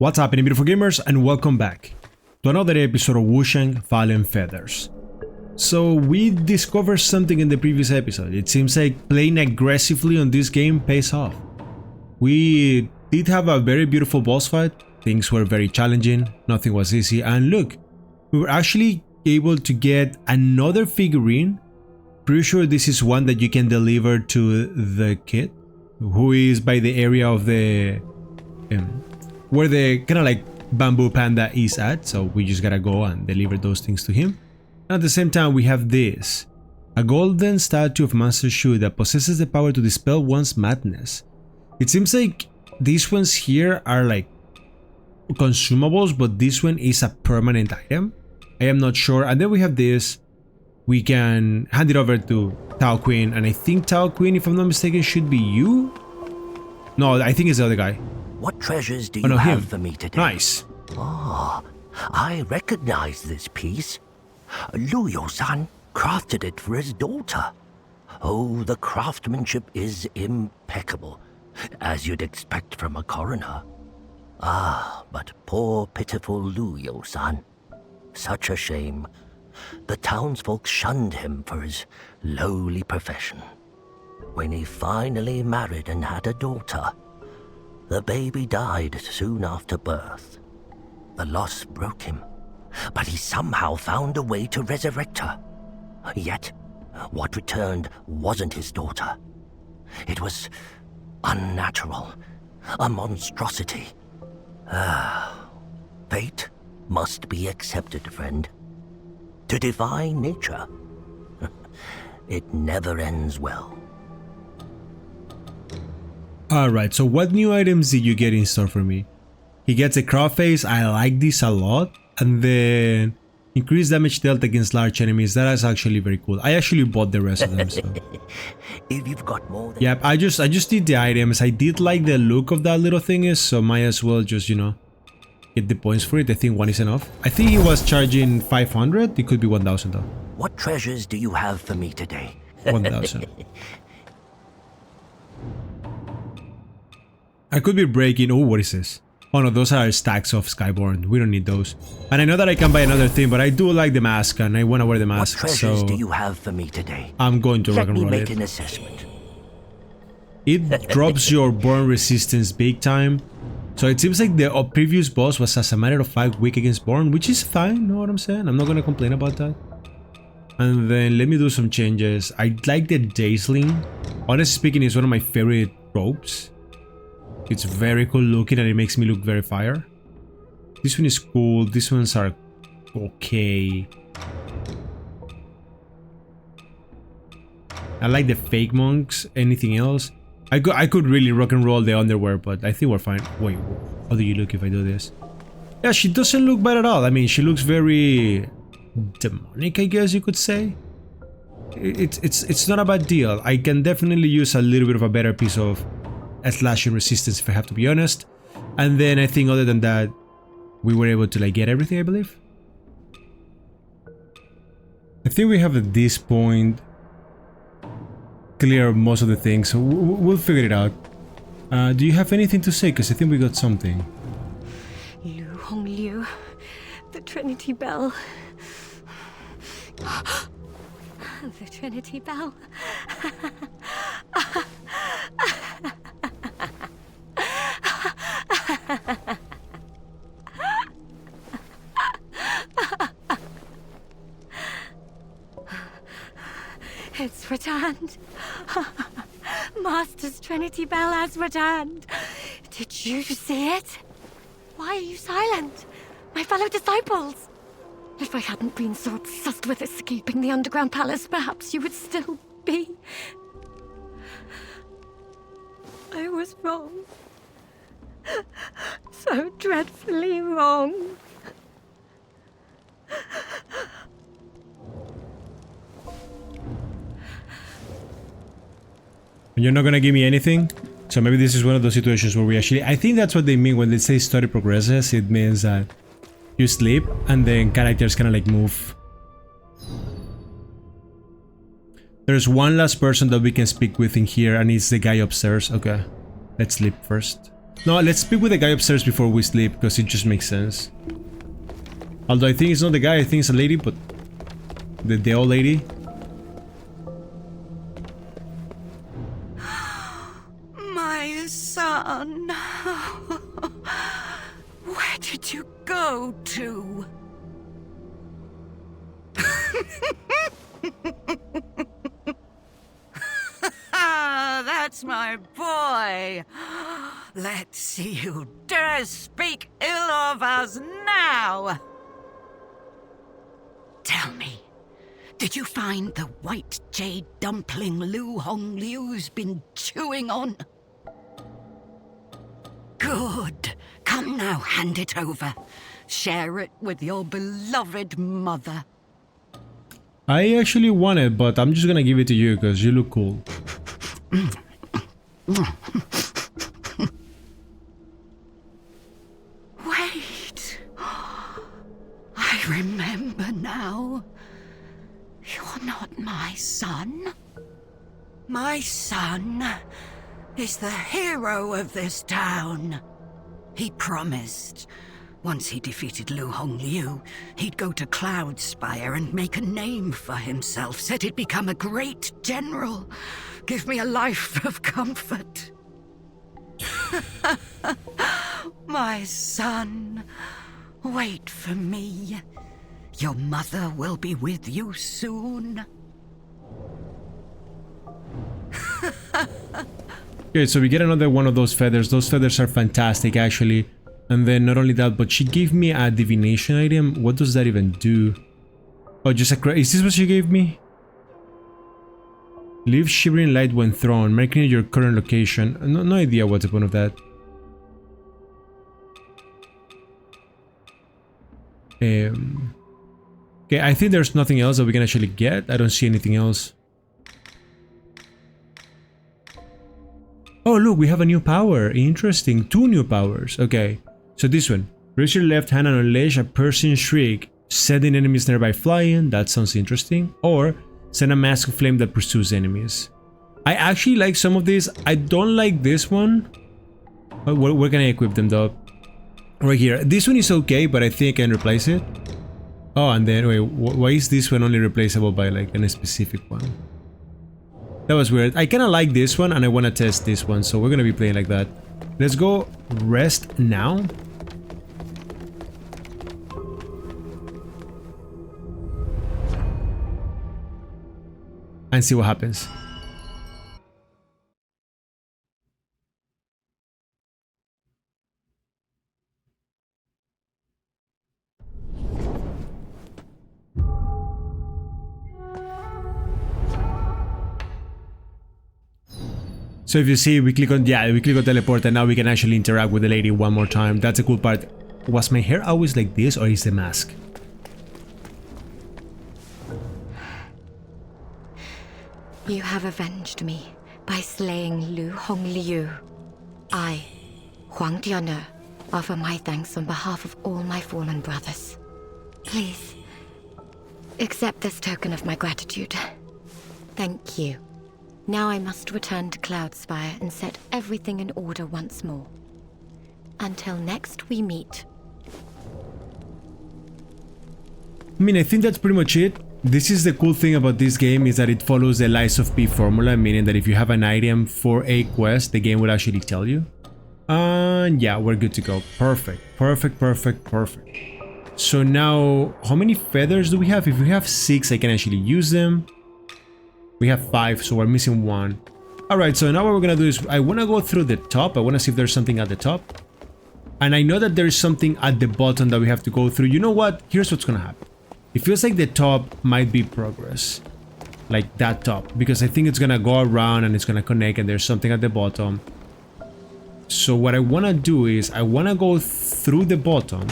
What's happening, beautiful gamers, and welcome back to another episode of Wuchang Fallen Feathers. So we discovered something in the previous episode. It seems like playing aggressively on this game pays off. We did have a very beautiful boss fight. Things were very challenging, nothing was easy, and look, we were actually able to get another figurine. Pretty sure this is one that you can deliver to the kid who is by the area of the where the kind of like bamboo panda is at, so we just gotta go and deliver those things to him. And at the same time we have this, a golden statue of Master Shu that possesses the power to dispel one's madness. It seems like these ones here are like consumables, but this one is a permanent item. I am not sure. And then we have this, we can hand it over to Tao Queen, and I think Tao Queen, if I'm not mistaken, should be you? No, I think it's the other guy. What treasures do you have for me today? Nice. Ah, I recognize this piece. Luyo-san crafted it for his daughter. Oh, the craftsmanship is impeccable, as you'd expect from a coroner. Ah, but poor pitiful Luyo-san. Such a shame. The townsfolk shunned him for his lowly profession. When he finally married and had a daughter, the baby died soon after birth. The loss broke him, but he somehow found a way to resurrect her. Yet, what returned wasn't his daughter. It was unnatural, a monstrosity. Fate must be accepted, friend. To defy nature, it never ends well. Alright, so what new items did you get in store for me? He gets a crow face, I like this a lot. And then increased damage dealt against large enemies, that is actually very cool. I actually bought the rest of them, so. If you've got more than... Yep, I just did the items. I did like the look of that little thing, so might as well just, you know, get the points for it. I think one is enough. I think he was charging 500, it could be 1000 though. What treasures do you have for me today? 1000. I could be breaking. Oh, what is this? Oh no, those are stacks of Skyborn. We don't need those. And I know that I can buy another thing, but I do like the mask and I want to wear the mask. What treasures so do you have for me today? I'm going to rock and roll Let me make it. an assessment. It drops your burn resistance big time. So it seems like the previous boss was, as a matter of fact, weak against burn, which is fine, know what I'm saying? I'm not going to complain about that. And then let me do some changes. I like the Dazzling. Honestly speaking, it's one of my favorite ropes. It's very cool looking and it makes me look very fire. This one is cool. These ones are okay. I like the fake monks. Anything else? I could really rock and roll the underwear, but I think we're fine. Wait, how do you look if I do this? Yeah, she doesn't look bad at all. I mean, she looks very demonic, I guess you could say. It's not a bad deal. I can definitely use a little bit of a better piece of slashing resistance if I have to be honest. And then I think other than that, we were able to like get everything, I believe. I think we have at this point clear most of the things, so we'll figure it out. Do you have anything to say? Because I think we got something. Liu Hong Liu, the Trinity Bell. The Trinity Bell. It's returned. Master's Trinity Bell has returned. Did you see it? Why are you silent, my fellow disciples? If I hadn't been so obsessed with escaping the underground palace, perhaps you would still be. I was wrong. So dreadfully wrong. You're not gonna give me anything? So maybe this is one of those situations where we actually... I think that's what they mean when they say story progresses. It means that you sleep and then characters kind of like move. There's one last person that we can speak with in here, and it's the guy upstairs. Okay, let's sleep first. No, let's speak with the guy upstairs before we sleep, because it just makes sense. Although I think it's not the guy, I think it's a lady, but... The old lady. My son. Where did you go to? That's my boy. Let's see who dares speak ill of us now. Tell me, did you find the white jade dumpling Lu Hongliu's been chewing on? Good. Come now, hand it over. Share it with your beloved mother. I actually want it, but I'm just gonna give it to you because you look cool. Wait. I remember now. You're not my son. My son is the hero of this town. He promised, once he defeated Lu Hongliu, he'd go to Cloudspire and make a name for himself. Said he'd become a great general. Give me a life of comfort. My son, wait for me. Your mother will be with you soon. Okay, so we get another one of those feathers. Those feathers are fantastic, actually. And then not only that, but she gave me a divination item. What does that even do? Oh, just a... Is this what she gave me? Leave shivering light when thrown, marking your current location. No idea what's the point of that. Okay, I think there's nothing else that we can actually get. I don't see anything else. Oh, look, we have a new power. Interesting. 2 new powers. Okay, so this one. Raise your left hand and unleash a piercing shriek, sending enemies nearby flying. That sounds interesting. Or send a mask of flame that pursues enemies. I actually like some of these. I don't like this one. Where can I equip them though? Right here. This one is okay, but I think I can replace it. Oh, and then wait, why is this one only replaceable by like a specific one? That was weird. I kind of like this one and I want to test this one, so we're going to be playing like that. Let's go rest now. And see what happens. So if you see, we click on teleport and now we can actually interact with the lady one more time. That's a cool part. Was my hair always like this or is the mask? You have avenged me by slaying Lu Hongliu. I, Huang Dian'er, offer my thanks on behalf of all my fallen brothers. Please, accept this token of my gratitude. Thank you. Now I must return to Cloudspire and set everything in order once more. Until next we meet. I mean, I think that's pretty much it. This is the cool thing about this game, is that it follows the Lies of P formula, meaning that if you have an item for a quest, the game will actually tell you. And yeah, we're good to go. Perfect, perfect, perfect, perfect. So now, how many feathers do we have? If we have 6, I can actually use them. We have 5, so we're missing 1. Alright, so now what we're gonna do is, I wanna go through the top. I wanna see if there's something at the top. And I know that there's something at the bottom that we have to go through. You know what? Here's what's gonna happen. It feels like the top might be progress. Like that top. Because I think it's gonna go around and it's gonna connect and there's something at the bottom. So what I wanna do is, I wanna go through the bottom.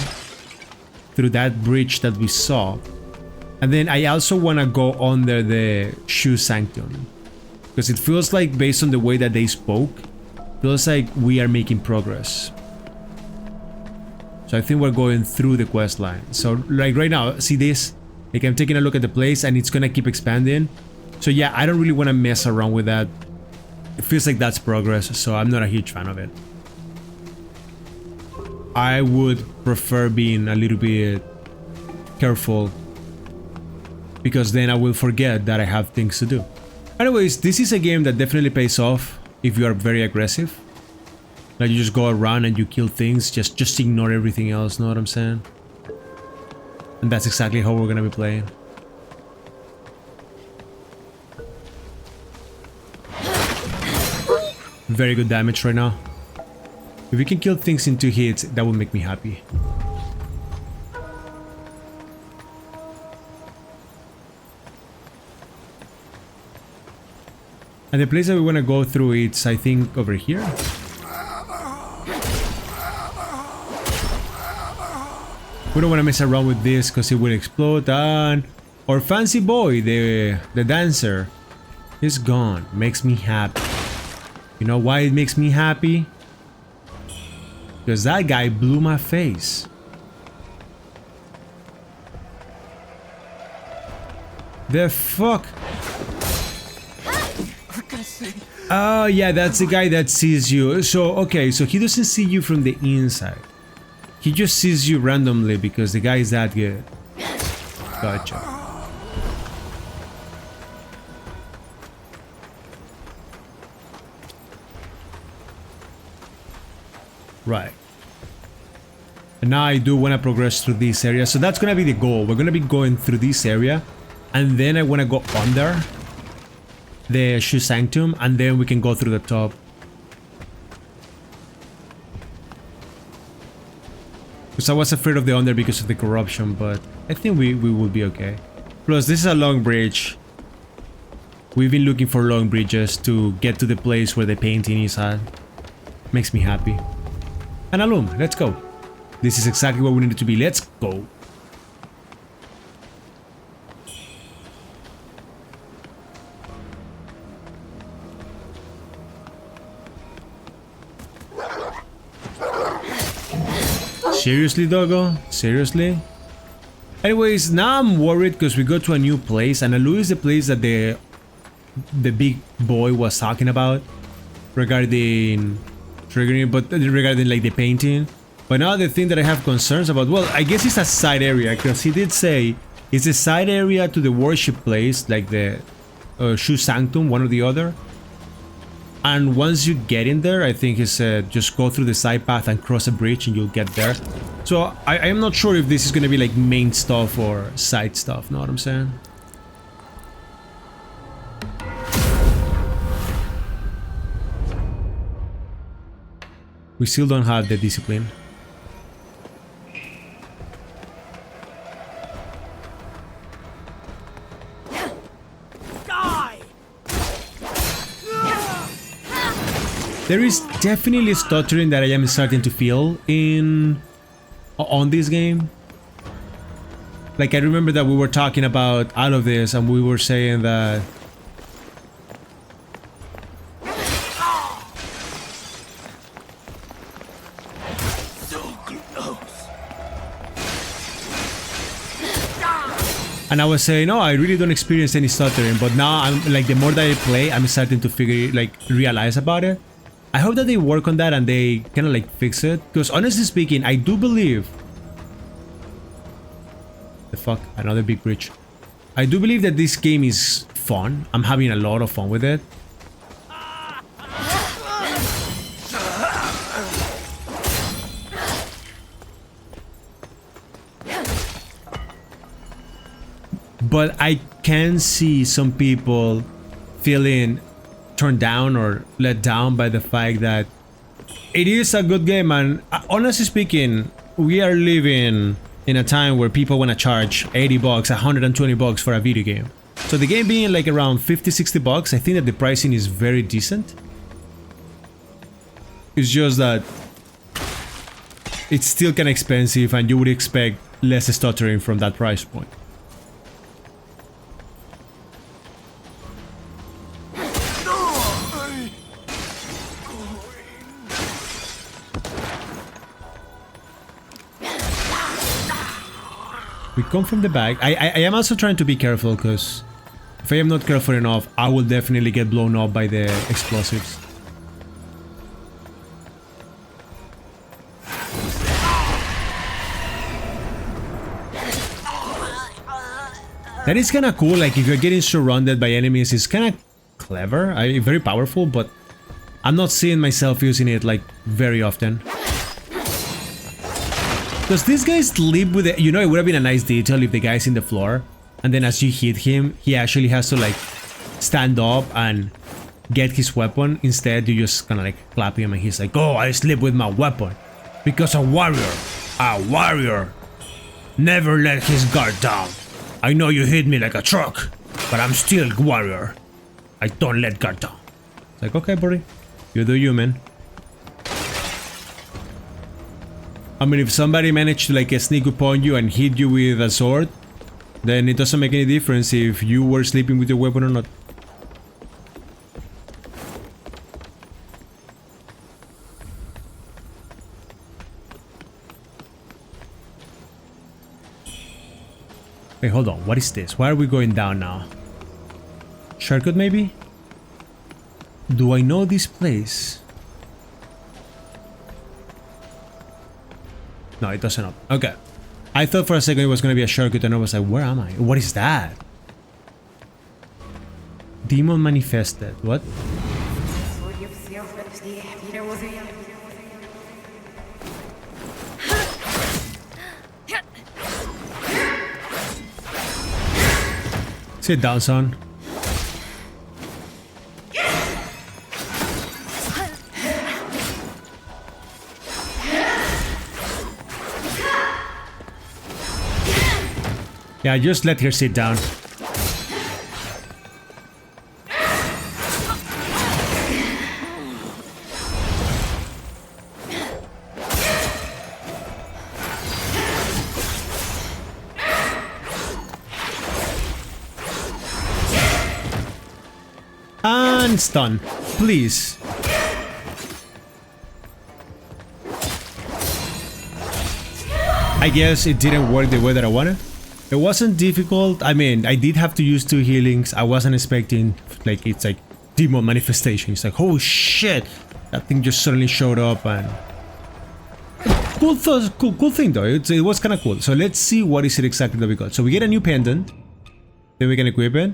Through that bridge that we saw. And then I also want to go under the shoe sanctum. Because it feels like, based on the way that they spoke, feels like we are making progress. So I think we're going through the quest line. So like right now, see this? Like I'm taking a look at the place and it's going to keep expanding. So yeah, I don't really want to mess around with that. It feels like that's progress, so I'm not a huge fan of it. I would prefer being a little bit careful, because then I will forget that I have things to do. Anyways, this is a game that definitely pays off if you are very aggressive. Like, you just go around and you kill things, just ignore everything else, know what I'm saying? And that's exactly how we're gonna be playing. Very good damage right now. If we can kill things in 2 hits, that would make me happy. And the place that we want to go through, it's, I think, over here. We don't want to mess around with this because it will explode. And our fancy boy, the dancer, is gone. Makes me happy. You know why it makes me happy? Because that guy blew my face. The fuck? Oh yeah, that's the guy that sees you. So, okay, so he doesn't see you from the inside. He just sees you randomly because the guy is that good. Gotcha. Right. And now I do want to progress through this area. So that's going to be the goal. We're going to be going through this area. And then I want to go under the shoe sanctum. And then we can go through the top. Because I was afraid of the under because of the corruption. But I think we will be okay. Plus, this is a long bridge. We've been looking for long bridges to get to the place where the painting is at. Makes me happy. Annalum, let's go. This is exactly where we need it to be. Let's go. Seriously, doggo? Seriously? Anyways, now I'm worried because we go to a new place, and Annalum is the place that the big boy was talking about regarding triggering, but regarding like the painting. But now the thing that I have concerns about, well, I guess it's a side area, because he did say it's a side area to the worship place, like the shoe sanctum, one or the other. And once you get in there, I think he said just go through the side path and cross a bridge and you'll get there. So I am not sure if this is gonna be like main stuff or side stuff, know what I'm saying? We still don't have the discipline. There is definitely stuttering that I am starting to feel on this game. Like, I remember that we were talking about all of this and we were saying that and I was saying, no, I really don't experience any stuttering, but now I'm like, the more that I play, I'm starting to realize about it. I hope that they work on that and they kind of like fix it, because honestly speaking, I do believe... The fuck? Another big bridge. I do believe that this game is fun. I'm having a lot of fun with it. But I can see some people feeling turned down or let down by the fact that it is a good game, and honestly speaking, we are living in a time where people want to charge 80 bucks, 120 bucks for a video game. So the game being like around 50, 60 bucks, I think that the pricing is very decent. It's just that it's still kind of expensive and you would expect less stuttering from that price point. We come from the back. I am also trying to be careful, because if I am not careful enough, I will definitely get blown up by the explosives. That is kind of cool, like if you're getting surrounded by enemies, it's kind of clever, very powerful, but I'm not seeing myself using it like very often. Does this guy sleep with it? You know, it would have been a nice detail if the guy's in the floor and then as you hit him, he actually has to like stand up and get his weapon. Instead, you just kind of like clap him and he's like, oh, I sleep with my weapon because a warrior never let his guard down. I know you hit me like a truck, but I'm still a warrior. I don't let guard down. It's like, okay, buddy, you do you, man. I mean, if somebody managed to like sneak upon you and hit you with a sword, then it doesn't make any difference if you were sleeping with your weapon or not. Wait, hold on. What is this? Why are we going down now? Shortcut, maybe? Do I know this place? No, it doesn't. Okay. I thought for a second it was going to be a shortcut and I was like, where am I? What is that? Demon manifested. What? Sit down, son. Yeah, just let her sit down. And stun, please. I guess it didn't work the way that I wanted. It wasn't difficult. I mean, I did have to use 2 healings. I wasn't expecting, like, it's like demon manifestation. It's like, oh shit, that thing just suddenly showed up and cool thing though. It was kind of cool. So let's see what is it exactly that we got. So we get a new pendant, then we can equip it.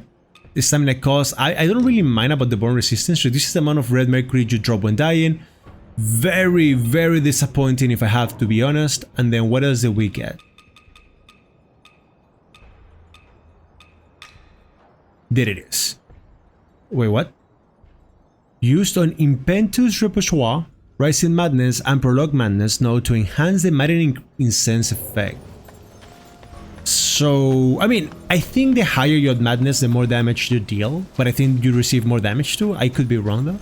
This stamina cost, I don't really mind about the burn resistance. So this is the amount of red mercury you drop when dying. Very, very disappointing if I have to be honest. And then what else did we get? There it is. Wait, what? Used on impetuous repertoire, rising madness, and prolonged madness now to enhance the maddening incense effect. So, I mean, I think the higher your madness, the more damage you deal, but I think you receive more damage too. I could be wrong though.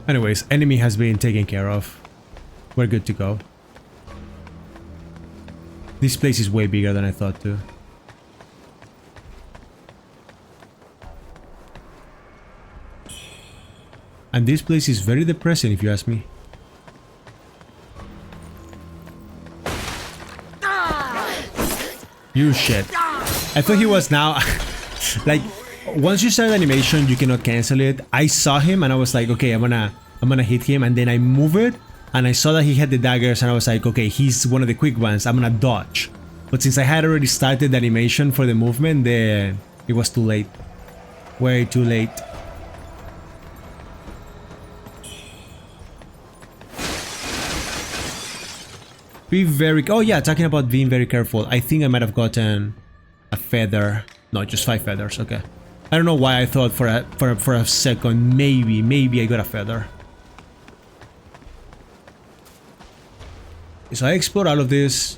Anyways, enemy has been taken care of. We're good to go. This place is way bigger than I thought too. And this place is very depressing if you ask me. You shit. I thought he was now... like, once you start animation, you cannot cancel it. I saw him and I was like, okay, I'm gonna hit him, and then I move it. And I saw that he had the daggers and I was like, okay, he's one of the quick ones, I'm gonna dodge. But since I had already started the animation for the movement, then it was too late. Way too late. Be very... oh yeah, talking about being very careful. I think I might have gotten a feather. No, just 5 feathers, okay. I don't know why I thought for a second, maybe I got a feather. So I explored all of this.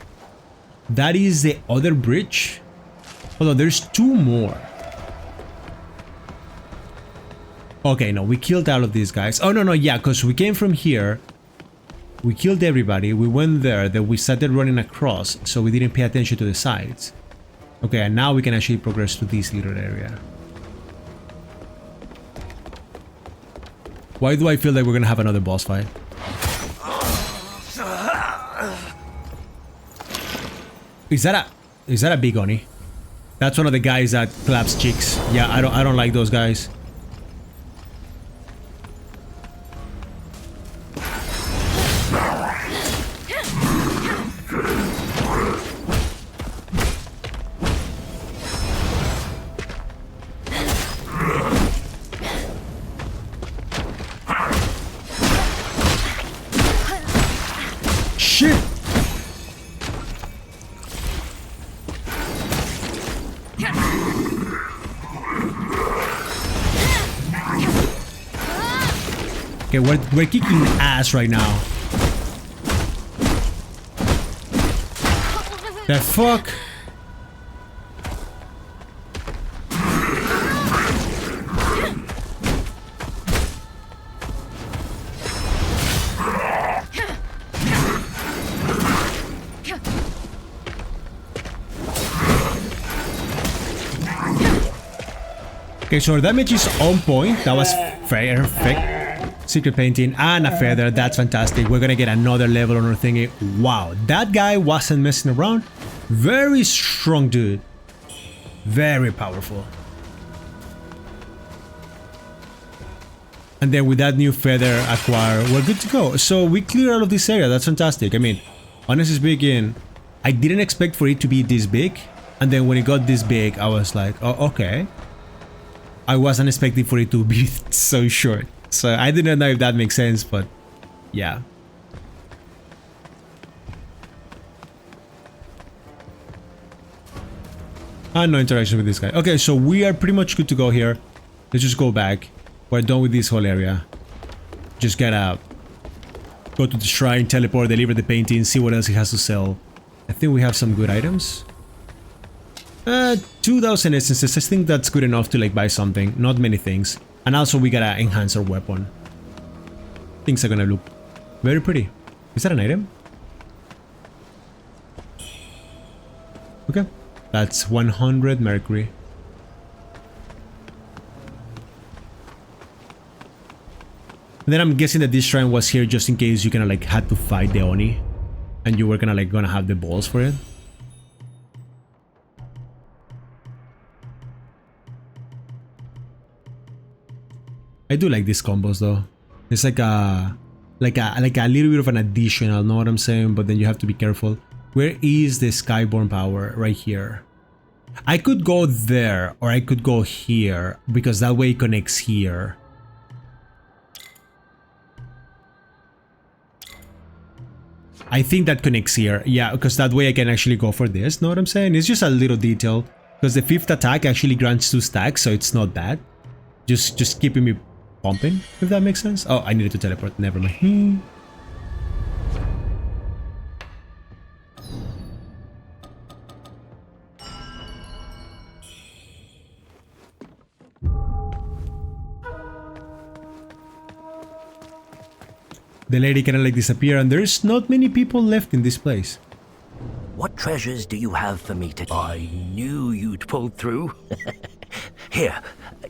That is the other bridge. Hold on, there's 2 more. Okay, no, we killed all of these guys. Oh, no, yeah, because we came from here. We killed everybody. We went there, then we started running across, so we didn't pay attention to the sides. Okay, and now we can actually progress to this little area. Why do I feel like we're gonna have another boss fight? Is that a big Oni? That's one of the guys that claps cheeks. Yeah, I don't like those guys. shit! Okay, we're kicking ass right now. The fuck? Okay, so our damage is on point. That was perfect. Secret painting and a feather. That's fantastic. We're gonna get another level on our thingy. Wow, that guy wasn't messing around. Very strong dude. Very powerful. And then with that new feather acquired, we're good to go. So we clear all of this area. That's fantastic. I mean, honestly speaking, I didn't expect for it to be this big. And then when it got this big, I was like, oh, okay. I wasn't expecting for it to be so short. So I didn't know if that makes sense, but yeah. And no interaction with this guy. Okay, so we are pretty much good to go here. Let's just go back. We're done with this whole area. Just gotta go to the shrine, teleport, deliver the painting, see what else he has to sell. I think we have some good items. 2,000 essences. I think that's good enough to like buy something. Not many things. And also we gotta enhance our weapon. Things are gonna look very pretty. Is that an item? Okay. That's 100 Mercury. And then I'm guessing that this shrine was here just in case you kinda like had to fight the Oni. And you were gonna have the balls for it. I do like these combos though. It's like a little bit of an additional, know what I'm saying? But then you have to be careful. Where is the Skyborn power? Right here. I could go there or I could go here because that way it connects here. I think that connects here. Yeah, because that way I can actually go for this. Know what I'm saying? It's just a little detail because the 5th attack actually grants 2 stacks, so it's not bad. Just keeping me pumping, if that makes sense. Oh, I needed to teleport. Never mind. The lady kinda like disappear and there's not many people left in this place. What treasures do you have for me today? I knew you'd pull through. Here,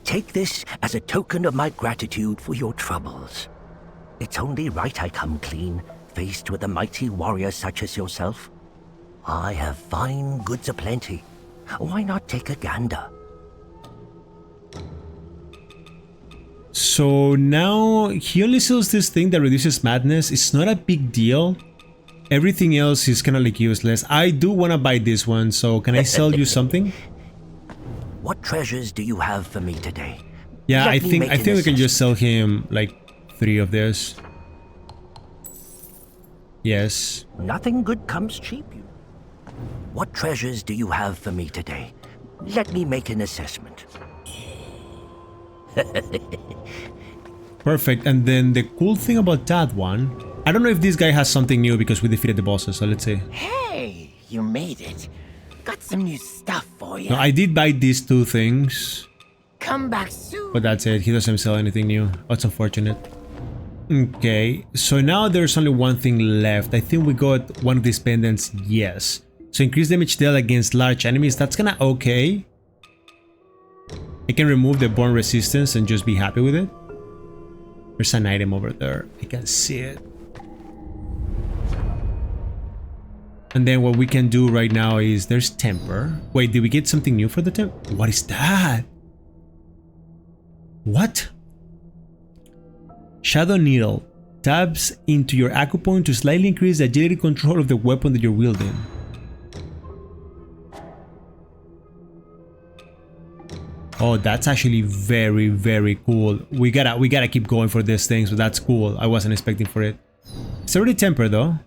take this as a token of my gratitude for your troubles. It's only right I come clean, faced with a mighty warrior such as yourself. I have fine goods aplenty. Why not take a gander? So now he only sells this thing that reduces madness. It's not a big deal. Everything else is kind of like useless. I do want to buy this one, so can I sell you something? What treasures do you have for me today? Yeah, I think we can just sell him like 3 of this. Yes. Nothing good comes cheap. What treasures do you have for me today? Let me make an assessment. Perfect. And then the cool thing about that one, I don't know if this guy has something new because we defeated the bosses, so let's see. Hey, you made it. Got some new stuff for you. No, I did buy these 2 things. Come back soon. But that's it. He doesn't sell anything new. That's unfortunate. Okay, so now there's only one thing left. I think we got one of these pendants. Yes. So increase damage dealt against large enemies. That's kinda okay. I can remove the burn resistance and just be happy with it. There's an item over there. I can see it. And then what we can do right now is there's temper. Wait, did we get something new for the temper? What is that? What? Shadow Needle. Tabs into your acupoint to slightly increase the agility control of the weapon that you're wielding. Oh, that's actually very, very cool. We gotta keep going for these things, but that's cool. I wasn't expecting for it. It's already tempered though.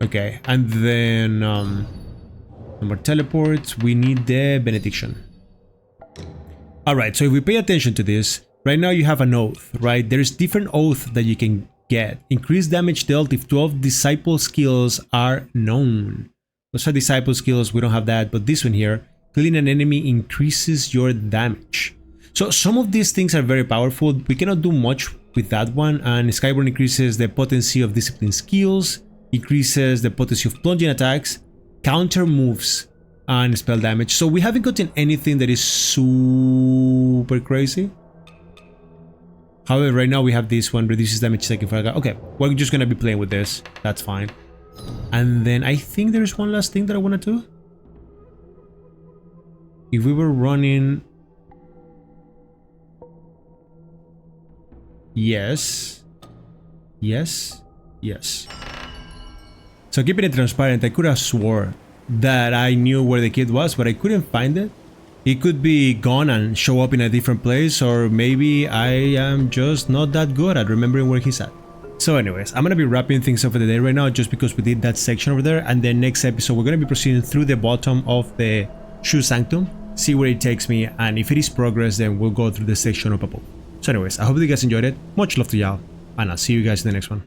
Okay, and then no more teleports. We need the benediction. Alright, so if we pay attention to this, right now you have an oath, right? There's different oaths that you can get. Increased damage dealt if 12 disciple skills are known. Those are disciple skills, we don't have that, but this one here, killing an enemy increases your damage. So some of these things are very powerful. We cannot do much with that one, and Skyborn increases the potency of discipline skills, increases the potency of plunging attacks, counter moves, and spell damage. So we haven't gotten anything that is super crazy. However, right now we have this one, reduces damage taken for a guy. Okay, we're just gonna be playing with this. That's fine. And then I think there's one last thing that I want to do. If we were running... Yes. Yes. Yes. So keeping it transparent, I could have swore that I knew where the kid was, but I couldn't find it. He could be gone and show up in a different place, or maybe I am just not that good at remembering where he's at. So anyways, I'm gonna be wrapping things up for the day right now, just because we did that section over there, and then next episode we're gonna be proceeding through the bottom of the shoe sanctum, see where it takes me, and if it is progress, then we'll go through the section up above. So anyways, I hope you guys enjoyed it, much love to y'all, and I'll see you guys in the next one.